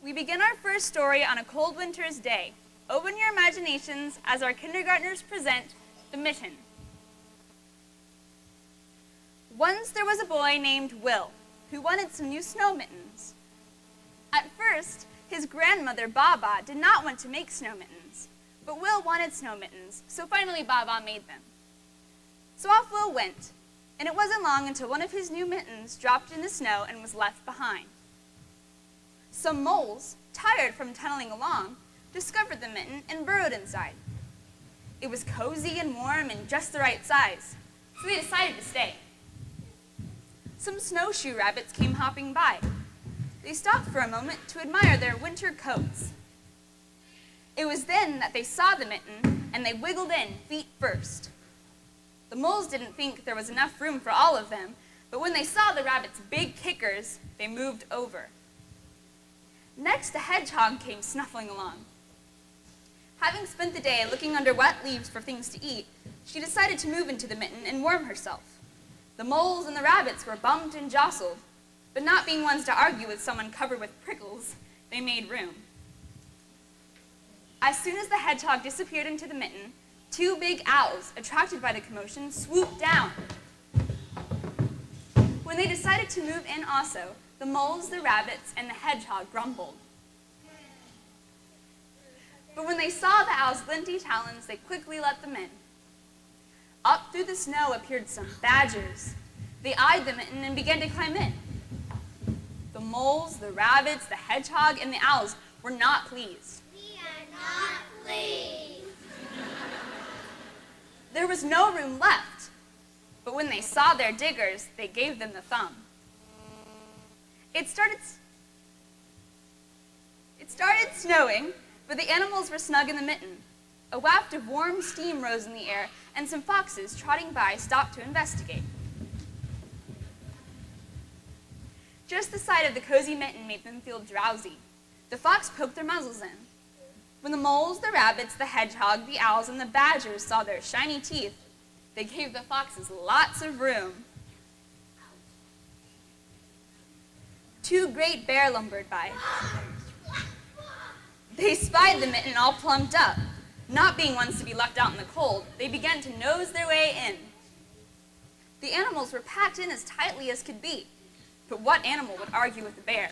We begin our first story on a cold winter's day. Open your imaginations as our kindergartners present the Mitten. Once there was a boy named Will who wanted some new snow mittens. At first, his grandmother Baba did not want to make snow mittens, but Will wanted snow mittens, so finally Baba made them. So off Will went, and it wasn't long until one of his new mittens dropped in the snow and was left behind. Some moles, tired from tunneling along, discovered the mitten and burrowed inside. It was cozy and warm and just the right size, so they decided to stay. Some snowshoe rabbits came hopping by. They stopped for a moment to admire their winter coats. It was then that they saw the mitten, and they wiggled in feet first. The moles didn't think there was enough room for all of them, but when they saw the rabbits' big kickers, they moved over. Next, the hedgehog came snuffling along. Having spent the day looking under wet leaves for things to eat, she decided to move into the mitten and warm herself. The moles and the rabbits were bumped and jostled, but not being ones to argue with someone covered with prickles, they made room. As soon as the hedgehog disappeared into the mitten, two big owls, attracted by the commotion, swooped down. When they decided to move in also, the moles, the rabbits, and the hedgehog grumbled. But when they saw the owls' flinty talons, they quickly let them in. Up through the snow appeared some badgers. They eyed the mitten and began to climb in. The moles, the rabbits, the hedgehog, and the owls were not pleased. We are not pleased. There was no room left, but when they saw their diggers, they gave them the thumb. It started snowing, but the animals were snug in the mitten. A waft of warm steam rose in the air, and some foxes trotting by stopped to investigate. Just the sight of the cozy mitten made them feel drowsy. The fox poked their muzzles in. When the moles, the rabbits, the hedgehog, the owls, and the badgers saw their shiny teeth, they gave the foxes lots of room. Two great bears lumbered by. They spied the mitten all plumped up. Not being ones to be left out in the cold, they began to nose their way in. The animals were packed in as tightly as could be, but what animal would argue with a bear?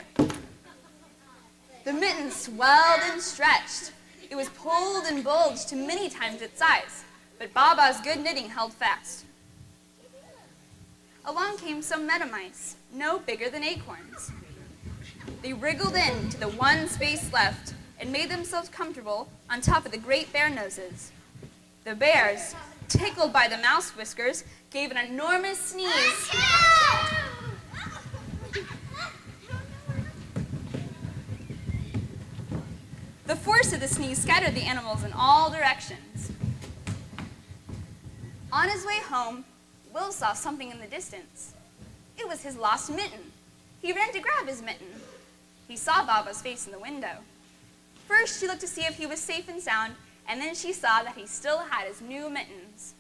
The mitten swelled and stretched. It was pulled and bulged to many times its size, but Baba's good knitting held fast. Along came some meadow mice, no bigger than acorns. They wriggled in to the one space left and made themselves comfortable on top of the great bear noses. The bears, tickled by the mouse whiskers, gave an enormous sneeze. The force of the sneeze scattered the animals in all directions. On his way home, Will saw something in the distance. It was his lost mitten. He ran to grab his mitten. He saw Baba's face in the window. First, she looked to see if he was safe and sound, and then she saw that he still had his new mittens.